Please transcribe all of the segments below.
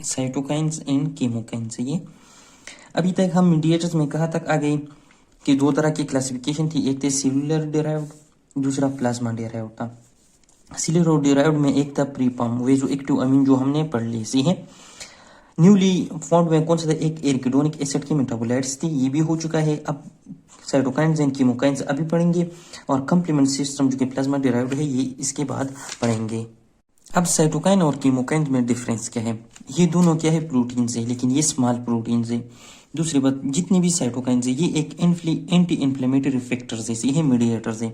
Cytokines and केमोकाइंस है ये। अभी तक हम मीडिएटर्स में कहाँ तक आ गए कि दो तरह की क्लासिफिकेशन थी, एक थे सेलुलर डिराइव्ड, दूसरा प्लाज्मा डिराइव्ड था। सेलुलर डिराइव्ड में एक था प्रीपम वेजो एक्टिव अमीन जो हमने पढ़ ली सी है। न्यूली फाउंड में कौन सा था, एक एरिकिडोनिक एसिड की मेटाबोलाइट्स थी, ये भी हो चुका है। अब साइटोकाइंस एंड कीमोकाइंस अभी पढ़ेंगे और कंप्लीमेंट सिस्टम जो कि प्लाज्मा डिराइव्ड है ये इसके बाद पढ़ेंगे। अब साइटोकाइन और कीमोकाइन में डिफरेंस क्या है, ये दोनों क्या है, प्रोटीन है, लेकिन ये स्मॉल प्रोटीन है। दूसरी बात, जितने भी साइटोकाइन है ये एक एंटी इन्फ्लेमेटरी फैक्टर्स है, ये मीडिएटर्स है,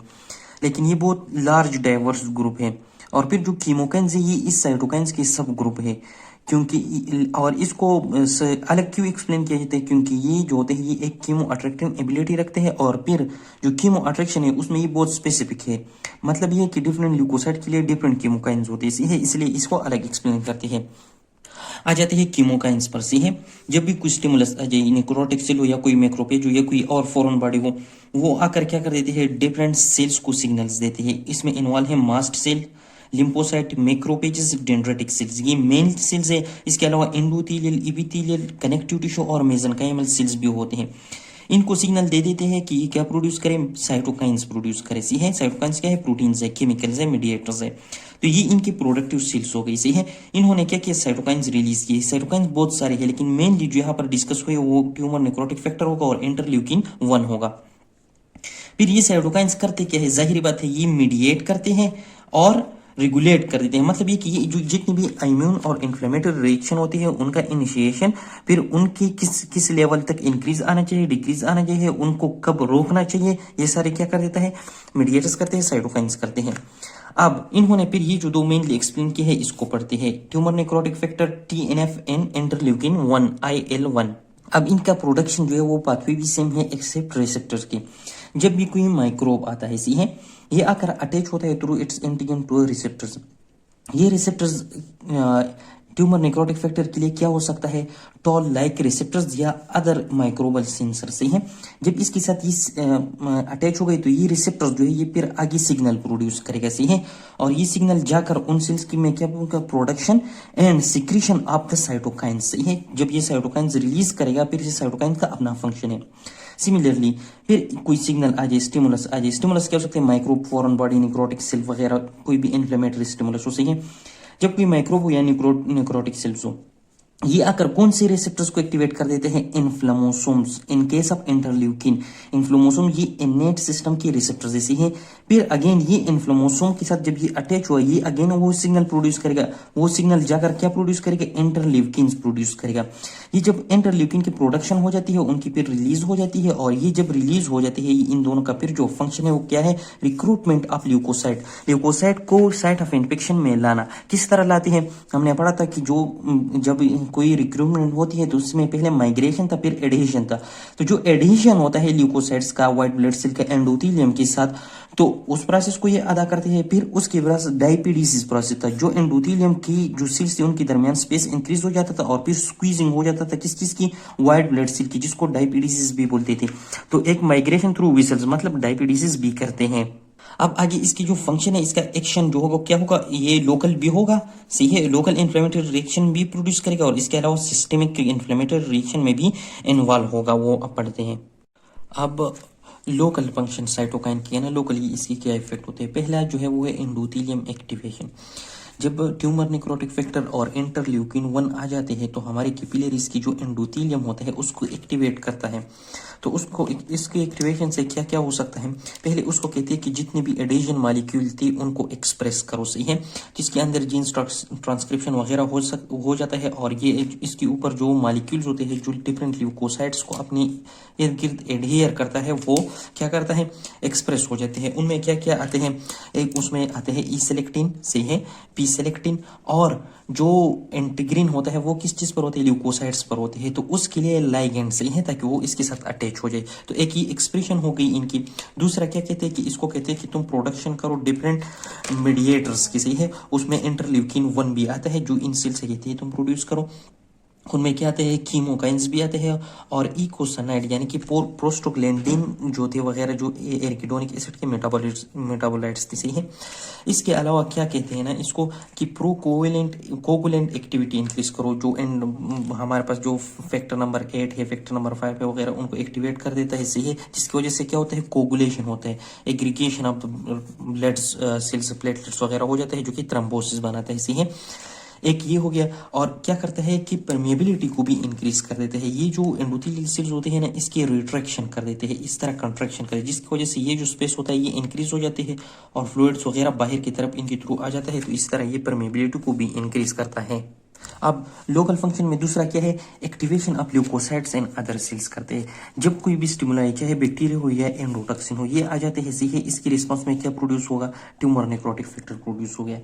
लेकिन ये बहुत लार्ज डाइवर्स ग्रुप है। और फिर जो कीमोकाइन है ये इस साइटोकाइंस के सब ग्रुप है, क्योंकि और इसको अलग क्यों एक्सप्लेन किया जाता है, क्योंकि ये जो होते हैं ये एक कीमो अट्रैक्टिव एबिलिटी रखते हैं, और फिर जो कीमो अट्रैक्शन है उसमें ये बहुत स्पेसिफिक है। मतलब ये कि डिफरेंट ल्यूकोसाइट के लिए डिफरेंट कीमोकाइंस होते हैं, इसलिए इसको अलग एक्सप्लेन करते हैं। आ जाते हैं कीमोकाइंस पर से है। जब भी कोई स्टिमुलस आ जाए, नेक्रोटिक सेल हो या कोई मैक्रोफेज हो या कोई और फॉरेन बॉडी हो, वो आकर क्या कर देते हैं, डिफरेंट सेल्स को सिग्नल्स देते हैं। इसमें इन्वॉल्व है mast cell, lymphocyte, macrophages, dendritic cells, ये मेन सेल्स है। इसके अलावा एंडोथेलियल, इपिथेलियल, कनेक्टिव टिश्यू और मेसेनकाइमल सेल्स भी होते हैं। इनको सिग्नल दे देते हैं कि ये क्या प्रोड्यूस करें, साइटोकाइंस प्रोड्यूस करें। सी है साइटोकाइंस क्या है, प्रोटीन्स है, केमिकल्स है, मीडिएटर्स है। तो ये इनकी प्रोडक्टिव सेल्स हो गई। सही है, इन्होंने क्या किया, साइटोकाइंस रिलीज किए। साइटोकाइंस बहुत सारे हैं, लेकिन मेनली जो यहाँ पर डिस्कस हुए वो ट्यूमर नेक्रोटिक फैक्टर होगा और इंटरल्यूकिन 1 होगा। फिर ये साइटोकाइंस करते क्या है, जाहिर बात है ये मीडिएट करते हैं और रेगुलेट कर देते हैं। मतलब ये कि ये जो जितनी भी इम्यून और इन्फ्लेमेटरी रिएक्शन होती है उनका इनिशिएशन, फिर उनकी किस किस लेवल तक इंक्रीज आना चाहिए, डिक्रीज आना चाहिए, उनको कब रोकना चाहिए, ये सारे क्या कर देता है, मीडिएटर्स करते हैं, साइटोकाइंस करते हैं। अब इन्होंने फिर ये जो दो मेनली एक्सप्लेन किए हैं इसको पढ़ते हैं। Tumour necrotic factor TNF and interleukin 1 IL-1। अब इनका प्रोडक्शन जो है वो पाथवे भी सेम है एक्सेप्ट रिसेप्टर्स की। जब भी कोई माइक्रोब आता है, सी है, ये आकर अटैच होता है through it's antigen two receptors. ये रिसेप्टर्स ट्यूमर नेक्रोटिक फैक्टर के लिए क्या हो सकता है, टॉल लाइक रिसेप्टर्स या अदर माइक्रोबल सेंसर से है। जब इसके साथ ये अटैच हो गई तो ये रिसेप्टर्स जो है ये फिर आगे सिग्नल प्रोड्यूस करेगा, सही है, और ये सिग्नल जाकर उन सेल्स की में क्या उनका production and secretion of the cytokines, सही है। जब ये साइटोकाइंस रिलीज करेगा फिर ये साइटोकाइंस का अपना फंक्शन है। सिमिलरली फिर कोई सिग्नल आ जाए, स्टिमुलस आ जाए, स्टिमुलस क्या हो सकते हैं, microbe, foreign body, necrotic cell वगैरह, कोई भी इन्फ्लेमेटरी स्टिमुलस हो, सही है। जब कोई माइक्रोब हो या निक्रोटिक सेल्स हो, ये आकर कौन से रिसेप्टर्स को एक्टिवेट कर देते हैं, इन्फ्लेमोसोम्स। इन केस ऑफ इंटरल्यूकिन, इन्फ्लेमोसोम ये इनेट सिस्टम के रिसेप्टर जैसे हैं। फिर अगेन ये इन्फ्लेमोसोम के साथ जब ये अटैच हुआ, ये अगेन वो सिग्नल प्रोड्यूस करेगा, वो सिग्नल जाकर क्या प्रोड्यूस करेगा, इंटरल्यूकिन प्रोड्यूस करेगा। ये जब इंटरल्यूकिन की प्रोडक्शन हो जाती है उनकी फिर रिलीज हो जाती है, और ये जब रिलीज हो जाती है इन दोनों का फिर जो फंक्शन है वो क्या है, रिक्रूटमेंट ऑफ ल्यूकोसाइट। ल्यूकोसाइट को साइट ऑफ इन्फेक्शन में लाना। किस तरह लाती है, हमने पढ़ा था कि जो जब कोई रिक्रूटमेंट होती है तो उसमें पहले माइग्रेशन था फिर एडहेशन था। तो जो एडहेशन होता है ल्यूकोसाइट्स का व्हाइट ब्लड सेल का एंडोथेलियम के साथ, तो उस प्रोसेस को ये अदा करते हैं। फिर उसके बाद डायपिडीसिस प्रोसेस था, जो एंडोथेलियम की जो सेल्स थी उनके दरमियान स्पेस इंक्रीज हो जाता था और फिर स्क्वीजिंग हो जाता था किस चीज की, व्हाइट ब्लड सेल की, जिसको डायपिडीसिस भी बोलते थे। तो एक माइग्रेशन थ्रू विसल्स मतलब डायपिडीसिस भी करते हैं। अब आगे इसकी जो फंक्शन है, इसका एक्शन जो होगा क्या होगा, ये लोकल भी होगा, सही है, लोकल इन्फ्लेमेटरी रिएक्शन भी प्रोड्यूस करेगा, और इसके अलावा सिस्टेमिक इन्फ्लेमेटरी रिएक्शन में भी इन्वॉल्व होगा, वो अब पढ़ते हैं। अब लोकल फंक्शन साइटोकाइन की है ना, लोकली इसकी क्या इफेक्ट होते हैं। पहला जो है वो है एंडोथेलियम एक्टिवेशन। जब ट्यूमर नेक्रोटिक फैक्टर और इंटरल्यूकिन 1 आ जाते हैं तो हमारे कैपिलरीज की जो एंडोथेलियम होता है उसको एक्टिवेट करता है। तो उसको इसके एक्टिवेशन से क्या क्या हो सकता है, पहले उसको कहते हैं कि जितने भी एडेशन मॉलिक्यूल थी उनको एक्सप्रेस करो, सही है, जिसके अंदर जीन्स ट्रांसक्रिप्शन वगैरह हो जाता है, और ये इसके ऊपर जो मॉलिक्यूल्स होते हैं जो डिफरेंट ल्यूकोसाइट्स को अपने इर्द गिर्द एडहेयर करता है वो क्या करता है, एक्सप्रेस हो जाते हैं। उनमें क्या क्या आते हैं, एक उसमें आते हैं ई सेलेक्टिन, सही है, पी सेलेक्टिन, और जो इंटीग्रिन होता है वो किस चीज पर होते हैं, ल्यूकोसाइट्स पर होते हैं। तो उसके लिए लाइगेंड सही है ताकि वो इसके साथ अटैच हो जाए। तो एक ही एक्सप्रेशन हो गई इनकी। दूसरा क्या कहते हैं कि इसको कहते हैं कि तुम प्रोडक्शन करो डिफरेंट मीडिएटर्स की, सही है, उसमें इंटरल्यूकिन 1 भी आता है जो इन सेल से कहते हैं तुम प्रोड्यूस करो। उनमें क्या आते हैं, कीमोकाइंस भी आते हैं और इकोसानाइड यानी कि प्रोस्टोग्लैंडिन जो थे वगैरह, जो एरिकिडोनिक एसिड के मेटाबोलाइट्स थे, सही है। इसके अलावा क्या कहते हैं ना इसको, कि प्रो कोगुलेंट एक्टिविटी इंक्रीज करो, जो हमारे पास जो फैक्टर नंबर 8 है, फैक्टर नंबर 5 है वगैरह, उनको एक्टिवेट कर देता है, सही है। जिसकी वजह से क्या होता है, कोगुलेशन होता है, aggregation of blood cells, platelets वगैरह हो जाता है, जो कि थ्रोम्बोसिस बनाता है, सही है। एक ये हो गया। और क्या करता है कि परमेबिलिटी को भी इंक्रीज कर देते हैं। ये जो एंडोथेलियल सेल्स होते हैं ना, इसके रिट्रैक्शन कर देते हैं, इस तरह कंट्रैक्शन करे, जिसकी वजह से ये जो स्पेस होता है ये इंक्रीज हो जाते हैं और फ्लूइड्स वगैरह बाहर की तरफ इनके थ्रू आ जाता है। तो इस तरह ये परमेबिलिटी को भी इंक्रीज करता है। अब लोकल फंक्शन में दूसरा क्या है, activation of leukocytes and other cells करते हैं। जब कोई भी स्टिमुलाई, चाहे बैक्टीरिया हो या एंडोटॉक्सिन हो, ये आ जाते हैं, सही है। इसकी रिस्पांस में क्या प्रोड्यूस होगा, ट्यूमर नेक्रोटिक फैक्टर प्रोड्यूस हो गया।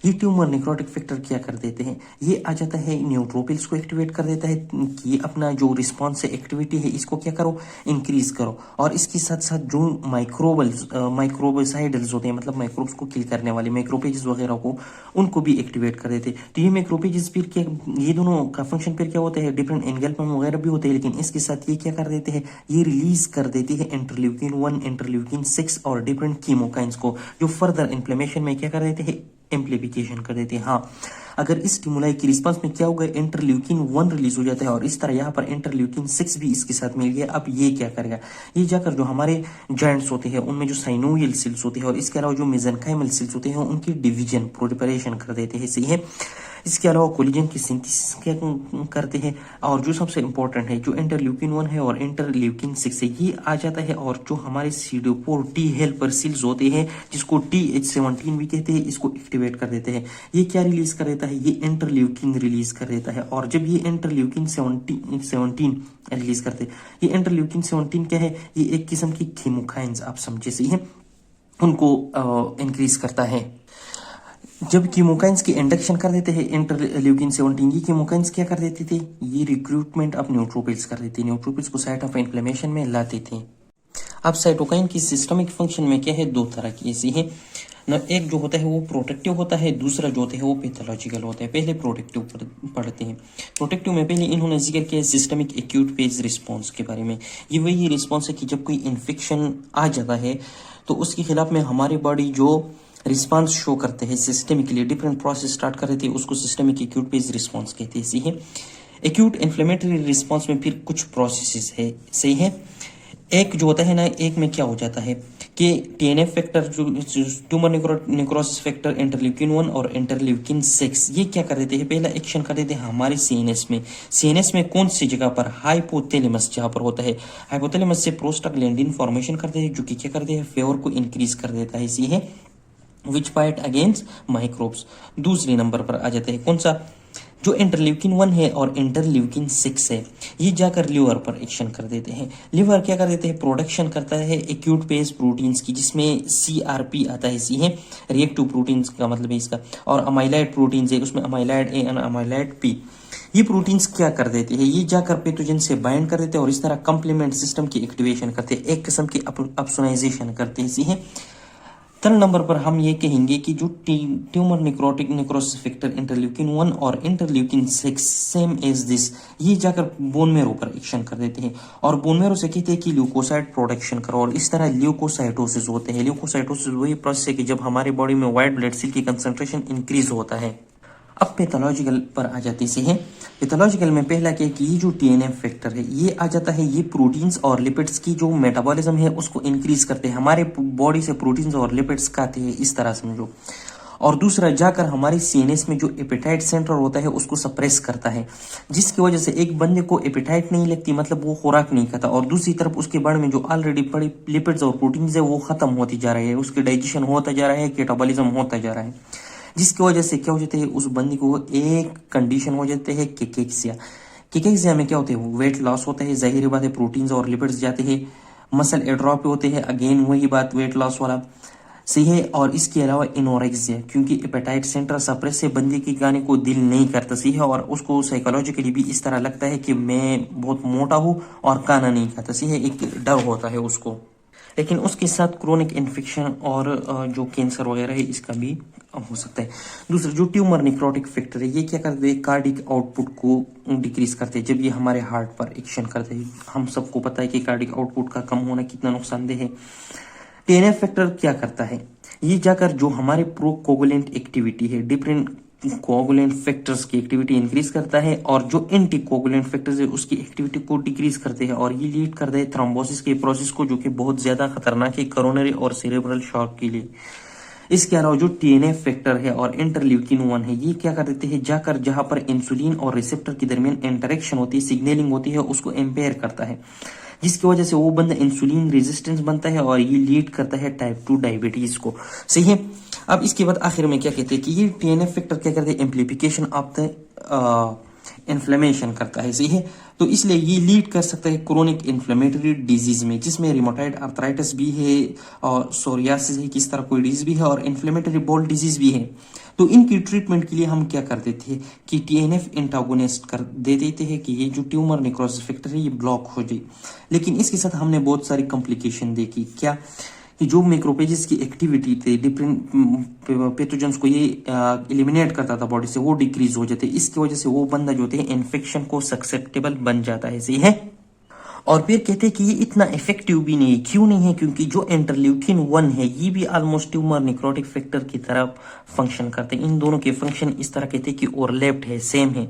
ये ट्यूमर नेक्रोटिक फैक्टर क्या कर देते हैं, ये आ जाता है न्यूट्रोपिल्स को एक्टिवेट कर देता है कि अपना जो रिस्पॉन्स है, एक्टिविटी है, इसको क्या करो, इंक्रीज करो। और इसके साथ साथ जो माइक्रोबसाइडल्स होते हैं, मतलब माइक्रोब्स को किल करने वाले मैक्रोपेजेस वगैरह को, उनको भी एक्टिवेट कर देते हैं। तो ये मैक्रोपेजेस फिर क्या, ये दोनों का फंक्शन फिर क्या होता है, डिफरेंट एंगल्पन वगैरह भी होते हैं, लेकिन इसके साथ ये क्या कर देते हैं, ये रिलीज कर देती है इंटरल्यूकिन 1, इंटरल्यूकिन 6 और डिफरेंट कीमोकाइंस को, जो फर्दर इन्फ्लेमेशन में क्या कर देते हैं, एम्प्लीफिकेशन कर देते हैं। हाँ, अगर इस स्टिमुलाई की रिस्पांस में क्या होगा, इंटरल्यूकिन 1 रिलीज हो जाता है और इस तरह यहाँ पर इंटरल्यूकिन 6 भी इसके साथ मिल गया। अब ये क्या करेगा, ये जाकर जो हमारे जॉइंट्स होते हैं उनमें जो साइनोवियल सेल्स होते हैं और इसके अलावा जो मेसेनकाइमल सेल्स होते हैं उनकी डिवीजन, प्रोलिफरेशन कर देते हैं, सही है। इसके अलावा कोलेजन की सिंथेसिस क्या करते हैं। और जो सबसे इंपॉर्टेंट है, जो इंटरल्यूकिन 1 है और इंटरल्यूकिन 6 है, ये आ जाता है और जो हमारे CD4 टी हेल्पर सेल्स होते हैं, जिसको TH17 भी कहते हैं, इसको एक्टिवेट कर देते हैं। ये क्या रिलीज कर देता है, ये इंटरल्यूकिन रिलीज कर देता है। और जब ये इंटरल्यूकिन 17 रिलीज करते हैं, ये इंटरल्यूकिन 17 क्या है, ये एक किस्म की कीमोकाइंस आप समझे, सही है, उनको इंक्रीज करता है। जब कीमोकाइंस की इंडक्शन कर देते हैं इंटरल्यूकिन 17, ये कीमोकाइंस क्या कर देते थे, ये रिक्रूटमेंट ऑफ न्यूट्रोपिल्स कर देते, न्यूट्रोपिल्स को साइट ऑफ इन्फ्लेमेशन में लाते थे। अब साइटोकाइन की सिस्टमिक फंक्शन में क्या है, दो तरह की ऐसी है ना, एक जो होता है वो प्रोटेक्टिव होता है, दूसरा जो होता है वो पैथोलॉजिकल होता है। पहले प्रोटेक्टिव पढ़ते हैं। प्रोटेक्टिव में पहले इन्होंने जिक्र किया सिस्टमिक एक्यूट फेज रिस्पॉन्स के बारे में। ये वही रिस्पॉन्स है कि जब कोई इन्फेक्शन आ जाता है तो उसके खिलाफ में हमारी बॉडी जो रिस्पांस शो करते हैं सिस्टमिकली, डिफरेंट प्रोसेस स्टार्ट कर रहे थे, उसको सिस्टमिक एक्यूट फेज रिस्पांस कहते हैं, सही है। एक्यूट इन्फ्लेमेटरी रिस्पांस में फिर कुछ प्रोसेसेस है, सही है। एक जो होता है ना, एक में क्या हो जाता है कि TNF फैक्टर, जो ट्यूमर नेक्रोसिस फैक्टर, इंटरल्यूकिन 1 और इंटरल्यूकिन 6, ये क्या कर देते हैं, पहला एक्शन कर देते हैं हमारे CNS में। CNS में कौन सी जगह पर, हाइपोथैलेमस जहां पर होता है, हाइपोथैलेमस से प्रोस्टाग्लैंडिन फॉर्मेशन करते हैं, जो कि क्या करते हैं, फेवर को इंक्रीज कर देता है, सही है, विच फाइट अगेंस्ट माइक्रोब्स। दूसरे नंबर पर आ जाते हैं कौन सा, जो इंटरल्यूकिन 1 है और इंटरल्यूकिन 6 है, ये जाकर लिवर पर एक्शन कर देते हैं। लिवर क्या कर देते हैं, प्रोडक्शन करता है एक्यूट फेज प्रोटीन्स की, जिसमें CRP आता है, सी है, रिएक्टिव प्रोटीन्स का मतलब है इसका, और अमाइलाइड प्रोटीन्स है, उसमें अमाइलाइड A और अमाइलाइड P। ये प्रोटीन्स क्या कर देते हैं, ये जाकर पैथोजन से बाइंड कर देते हैं और इस तरह कंप्लीमेंट सिस्टम की एक्टिवेशन करते हैं, एक किस्म की अपसोनाइजेशन करते हैं, सी है। 3 नंबर पर हम ये कहेंगे कि जो ट्यूमर नेक्रोसिस फैक्टर इंटरल्यूकिन 1 और इंटरल्यूकिन 6 सेम एज दिस, ये जाकर बोन मेरो पर एक्शन कर देते हैं और बोन मेरो से कहते हैं कि ल्यूकोसाइट प्रोडक्शन करो, और इस तरह ल्यूकोसाइटोसिस होते हैं। ल्यूकोसाइटोसिस वही प्रोसेस है कि जब हमारे बॉडी में व्हाइट ब्लड सेल की कंसंट्रेशन इंक्रीज होता है। अब पैथोलॉजिकल पर आ जाते हैं। पैथोलॉजिकल में पहला क्या है कि ये जो TNF फैक्टर है, ये आ जाता है, ये प्रोटीन्स और लिपिड्स की जो मेटाबॉलिज्म है उसको इंक्रीज करते हैं, हमारे बॉडी से प्रोटीन्स और लिपिड्स खाते हैं, इस तरह समझो। और दूसरा जाकर हमारे CNS में जो एपेटाइट सेंटर होता है उसको सप्रेस करता है, जिसकी वजह से एक बंदे को एपेटाइट नहीं लगती, मतलब वो खुराक नहीं खाता, और दूसरी तरफ उसके बारे में जो ऑलरेडी पड़े लिपिड्स और प्रोटीन्स है वो खत्म होती जा रही है, उसकी डाइजेशन होता जा रहा है, कैटाबॉलिज्म होता जा रहा है, जिसकी वजह से क्या हो जाता है, उस बंदी को एक कंडीशन हो जाते हैं केकेक्सिया। केकेक्सिया में क्या होते हैं, वेट लॉस होता है, जाहिर बात है, प्रोटीन्स और लिपिड्स जाते हैं, मसल एट्रोफी होते हैं, अगेन वही बात वेट लॉस वाला, सही है। और इसके अलावा इनोरेक्सिया, क्योंकि एपेटाइट सेंटर सप्रेस से बंदे की खाने को दिल नहीं करता, सही है, और उसको साइकोलॉजिकली भी इस तरह लगता है कि मैं बहुत मोटा हूँ और खाना नहीं खाता, सही है, एक डर होता है उसको। लेकिन उसके साथ क्रोनिक इन्फेक्शन और जो कैंसर वगैरह है इसका भी हो सकता है। दूसरा जो ट्यूमर निक्रोटिक फैक्टर है, ये क्या करते हैं, कार्डिक आउटपुट को डिक्रीज करते हैं जब ये हमारे हार्ट पर एक्शन करते हैं। हम सबको पता है कि कार्डिक आउटपुट का कम होना कितना नुकसानदेह है। टीएनएफ फैक्टर क्या करता है, ये जाकर जो हमारे प्रो कोगुलेंट एक्टिविटी है, डिफरेंट कोगुलेंट फैक्टर्स की एक्टिविटी इंक्रीज करता है और जो एंटी कोगुलेंट फैक्टर्स है उसकी एक्टिविटी को डिक्रीज करते हैं और ये लीड करते हैं थ्रोम्बोसिस के प्रोसेस को, जो कि बहुत ज्यादा खतरनाक है कोरोनरी और सेरेब्रल शॉक के लिए। इसके अलावा जो टीएनएफ फैक्टर है और इंटरल्यूकिन 1 है, ये क्या कर देते हैं, जाकर जहां पर इंसुलिन और रिसेप्टर के दरमियान इंटरेक्शन होती है, सिग्नलिंग होती है, उसको एम्पेयर करता है, जिसकी वजह से वो बंदा इंसुलिन रेजिस्टेंस बनता है और ये लीड करता है टाइप 2 डायबिटीज को। सही है। अब इसके बाद आखिर में क्या कहते हैं कि ये टीएनएफ फैक्टर क्या करते हैं, एम्प्लीफिकेशन ऑफ द इन्फ्लेमेशन करता है। सही है। तो इसलिए ये लीड कर सकता है क्रोनिक इन्फ्लेमेटरी डिजीज में, जिसमें रिमोटाइड आर्थराइटिस भी है और सोरियासिस है, किस तरह कोई डिजीज भी है और इन्फ्लेमेटरी बॉल डिजीज भी है। तो इनकी ट्रीटमेंट के लिए हम क्या करते थे कि टीएनएफ एंटागोनिस्ट कर दे देते हैं कि ये जो ट्यूमर निक्रोसिस फैक्टर है ये ब्लॉक हो जाए। लेकिन इसके साथ हमने बहुत सारी कॉम्प्लिकेशन देखी, क्या कि जो मैक्रोफेजेस की एक्टिविटी थे, डिफरेंट पैथोजेंस को ये एलिमिनेट करता था बॉडी से, वो डिक्रीज हो जाते। इसकी वजह से वो बंदा जो होते हैं इन्फेक्शन को ससेप्टेबल बन जाता है। सही है। और फिर कहते हैं कि ये इतना इफेक्टिव भी नहीं है। क्यों नहीं है, क्योंकि जो इंटरल्यूकिन 1 है ये भी ऑलमोस्ट ट्यूमर निक्रोटिक फैक्टर की तरह फंक्शन करते हैं। इन दोनों के फंक्शन इस तरह कहते हैं कि ओवरलैप्ड है, सेम है।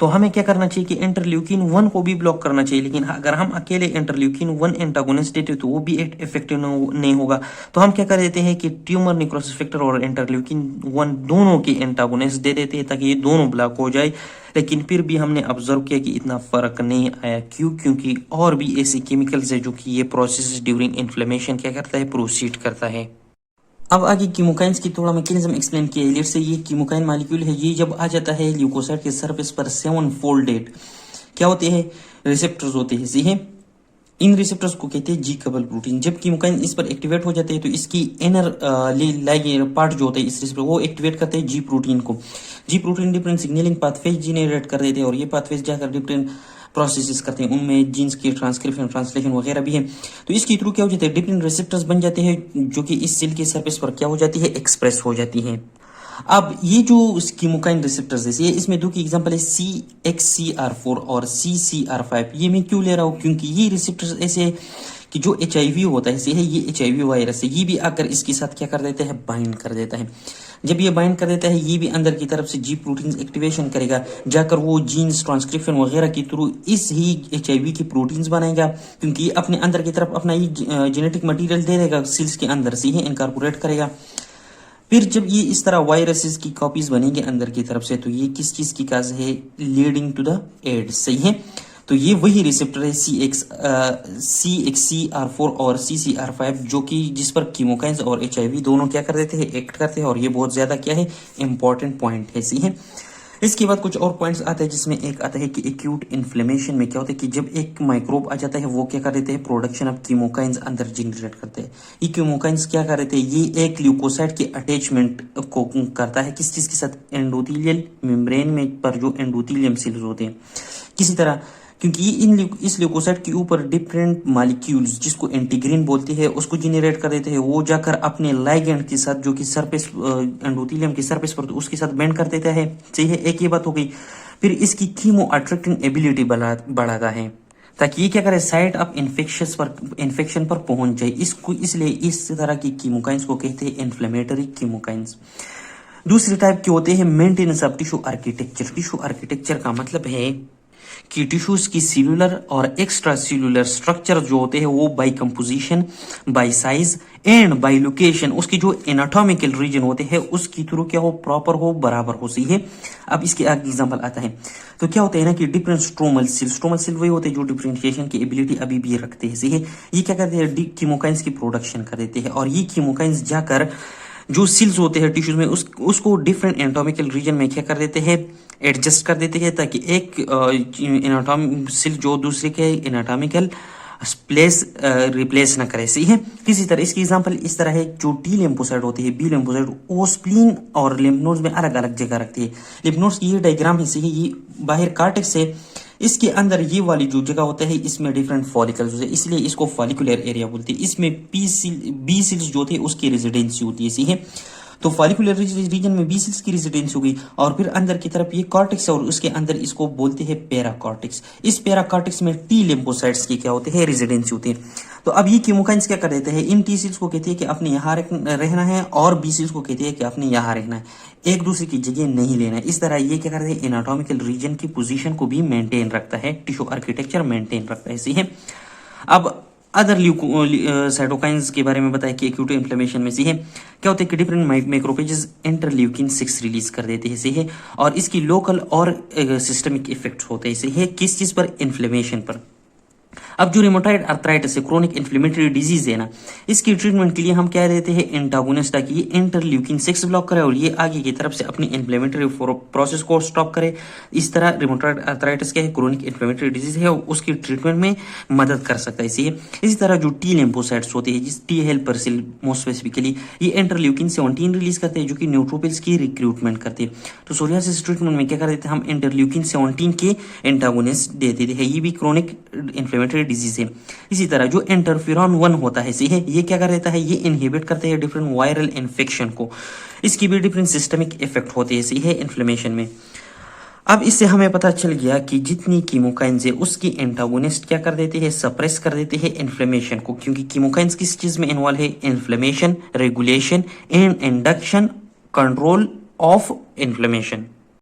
तो हमें क्या करना चाहिए कि इंटरल्यूकिन 1 को भी ब्लॉक करना चाहिए। लेकिन अगर हम अकेले इंटरल्यूकिन 1 एंटागोनिस्ट देते तो वो भी इफेक्टिव नहीं होगा। तो हम क्या कर देते हैं कि ट्यूमर निक्रोसिस फैक्टर और इंटरल्यूकिन 1 दोनों के एंटागोनिस्ट दे देते हैं ताकि ये दोनों ब्लॉक हो जाए। लेकिन फिर भी हमने ऑब्जर्व किया कि इतना फर्क नहीं आया। क्यों? क्योंकि और भी ऐसे केमिकल्स है जो कि ये प्रोसेस ड्यूरिंग इन्फ्लेमेशन क्या करता है, प्रोसीड करता है। अब आगे कीमोकाइंस की थोड़ा मैकेनिज्म एक्सप्लेन किया। लेट से ये कीमोकाइन मॉलिक्यूल है, ये जब आ जाता है ल्यूकोसाइट के सरफेस पर 7 फोल्डेड क्या होते हैं, रिसेप्टर्स होते हैं। सही है। इन रिसेप्टर्स को कहते हैं जी कपल प्रोटीन। जब कीमोकाइन इस पर एक्टिवेट हो जाते हैं तो इसकी इनर पार्ट जो होता है इस रिसेप्टर वो एक्टिवेट करते हैं जी प्रोटीन को। जी protein different signalling pathways generate कर देते हैं और ये पाथवेज जाकर डिफरेंट प्रोसेसेस करते हैं, उनमें जीन्स की ट्रांसक्रिप्शन ट्रांसलेशन वगैरह भी है। तो इसके थ्रू क्या हो जाता है, डिफरेंट रिसेप्टर्स बन जाते हैं जो कि इस सेल के सरफेस पर क्या हो जाती है, एक्सप्रेस हो जाती है। अब ये जो कीमोकाइन रिसेप्टर्स है, ये इसमें दो की एग्जांपल है CXCR4 और CCR5। ये मैं क्यों ले रहा हूँ, क्योंकि ये रिसेप्टर्स ऐसे कि जो HIV होता है, ये HIV वायरस है, ये भी आकर इसके साथ क्या कर देता है, बाइंड कर देता है। जब ये बाइंड कर देता है ये भी अंदर की तरफ से जी प्रोटीन एक्टिवेशन करेगा, जाकर वो जीन्स ट्रांसक्रिप्शन वगैरह के थ्रू इस ही HIV की प्रोटीन्स बनाएगा, क्योंकि ये अपने अंदर की तरफ अपना ये जेनेटिक मटेरियल दे देगा, सेल्स के अंदर से ही इनकॉर्पोरेट करेगा। फिर जब ये इस तरह वायरसेस की कॉपीज बनेंगे अंदर की तरफ से, तो ये किस चीज की काज है, लीडिंग टू द एड्स। सही है। तो ये वही रिसेप्टर है CXCR4 और CCR5 जो कि जिस पर कीमोकाइंस और HIV दोनों क्या कर देते हैं, एक्ट करते हैं। और ये बहुत ज्यादा क्या है, इंपॉर्टेंट पॉइंट है। सही है। इसके बाद कुछ और पॉइंट्स आते हैं, जिसमें एक आता है कि एक्यूट इन्फ्लेमेशन में क्या होता है कि जब एक माइक्रोब आ जाता है वो क्या कर देते हैं, प्रोडक्शन ऑफ कीमोकाइंस अंदर जनरेट करते हैं। ये कीमोकाइंस क्या कर देते हैं, ये एक ल्यूकोसाइट के अटैचमेंट को करता है किस चीज के साथ, एंडोथेलियल मेम्ब्रेन में पर जो एंडोथेलियम सेल्स होते हैं किसी तरह, क्योंकि इस ल्यूकोसाइट के ऊपर डिफरेंट मॉलिक्यूल्स जिसको एंटीग्रीन बोलते हैं उसको जनरेट कर देते हैं। वो जाकर अपने लाइगेंड के साथ जो कि सरफेस एंडोथेलियम के सरफेस पर तो उसके साथ बैंड कर देता है। सही है। एक ये बात हो गई। फिर इसकी कीमो अट्रैक्टिंग एबिलिटी बढ़ाता है ताकि ये क्या करे, साइट ऑफ इन्फेक्शन पर पहुंच जाए। इसको इसलिए इस तरह की कीमोकाइंस को कहते हैं इन्फ्लेमेटरी कीमोकाइंस। दूसरी टाइप के होते हैं maintenance of tissue architecture. Tissue architecture का मतलब है कि टिश्यूज की सेल्यूलर और एक्स्ट्रा सेल्यूलर स्ट्रक्चर जो होते हैं वो by composition, by size and by location, उसकी जो एनाटॉमिकल रीजन होते हैं उसकी थ्रू क्या हो, प्रॉपर हो, बराबर हो। सही है। अब इसके आगे एग्जांपल आता है। तो क्या होता है ना कि डिफरेंट स्ट्रोमल सेल वही होते हैं जो डिफरेंशिएशन की एबिलिटी अभी भी रखते हैं। सही है। ये क्या करते हैं, कीमोकाइंस की प्रोडक्शन कर देते हैं और ये कीमोकाइंस जाकर जो सेल्स होते हैं टिश्यूज में उसको डिफरेंट एनाटॉमिकल रीजन में क्या कर देते हैं, एडजस्ट कर देते हैं ताकि एक सेल जो दूसरे के एनाटॉमिकल प्लेस रिप्लेस न करे। सही है। किसी तरह इसकी एग्जांपल इस तरह है, जो टी लिम्फोसाइट होती है, बी लिम्फोसाइट, वो स्प्लीन और लिम्फ नोड्स में अलग अलग जगह रखती है। लिम्फ नोड्स की ये डायग्राम है। सही है। ये बाहर कार्टेक्स से इसके अंदर ये वाली जो जगह होता है इसमें डिफरेंट फॉलिकल्स होते हैं, इसलिए इसको फॉलिकुलर एरिया बोलते हैं। इसमें बी सेल्स जो थे उसकी रेजिडेंसी होती है, सही है। तो फॉलिकुलर रीजन में बी सेल्स की रेजिडेंसी हो गई, और फिर अंदर की तरफ ये कॉर्टेक्स है और उसके अंदर इसको बोलते हैं पैराकॉर्टेक्स। इस पैराकॉर्टेक्स में टी लिम्फोसाइट्स की क्या होते हैं, रेजिडेंसी होती है। तो अब ये कीमोकाइंस क्या कर देते हैं, इन टी सेल्स को कहते हैं कि अपने यहाँ रहना है, और बी सेल्स को कहते हैं कि अपने यहाँ रहना है, एक दूसरे की जगह नहीं लेना है। इस तरह ये क्या करते हैं, एनाटॉमिकल रीजन की पोजीशन को भी मेंटेन रखता है, टिश्यू आर्किटेक्चर मेंटेन रखता है, सही है। अब अदर साइटोकाइंस के बारे में बताया कि एक्यूट इन्फ्लेमेशन में, सही है, क्या होता है कि डिफरेंट मैक्रोफेजेस इंटरल्यूकिन 6 रिलीज कर देते हैं, सही है, और इसकी लोकल और सिस्टमिक इफेक्ट होते हैं, सही है, किस चीज पर, इन्फ्लेमेशन पर। अब जो रिमोटाइड आर्थराइटिस है, क्रोनिक इन्फ्लेमेटरी डिजीज है ना, इसकी ट्रीटमेंट के लिए हम क्या देते हैं, एंटागोनिस्ट, ताकि ये इंटरल्यूकिन 6 ब्लॉक करे और ये आगे की तरफ से अपनी इन्फ्लेमेटरी प्रोसेस को स्टॉप करे। इस तरह रिमोटाइड आर्थराइटिस क्या है, क्रोनिक इन्फ्लेमेटरी डिजीज है, उसकी ट्रीटमेंट में मदद कर सकता है, इसी इसी तरह जो टी लिम्फोसाइट्स होते हैं, जिस T helper cell most specifically, ये इंटरल्यूकिन 17 रिलीज करते हैं, जो कि न्यूट्रोफिल्स की रिक्रूटमेंट करते हैं। तो सोरियासिस ट्रीटमेंट में क्या कर देते हैं, हम इंटरल्यूकिन 17 के एंटागोनिस्ट दे देते हैं, ये भी क्रोनिक इन्फ्लेमेटरी डिजीज है। इसी तरह जो इंटरफेरॉन 1 होता है, सही है, ये क्या कर देता है, ये इनहिबिट करते हैं डिफरेंट वायरल इन्फेक्शन को, इसकी भी डिफरेंट सिस्टमिक इफेक्ट होते हैं, सही है, इन्फ्लेमेशन में। अब इससे हमें पता चल गया कि जितनी कीमोकाइंस है उसकी एंटागोनिस्ट क्या कर देते हैं, सप्रेस कर देते हैं इन्फ्लेमेशन को, क्योंकि कीमोकाइंस किस चीज में इन्वॉल्व है, inflammation, regulation and induction, control of inflammation.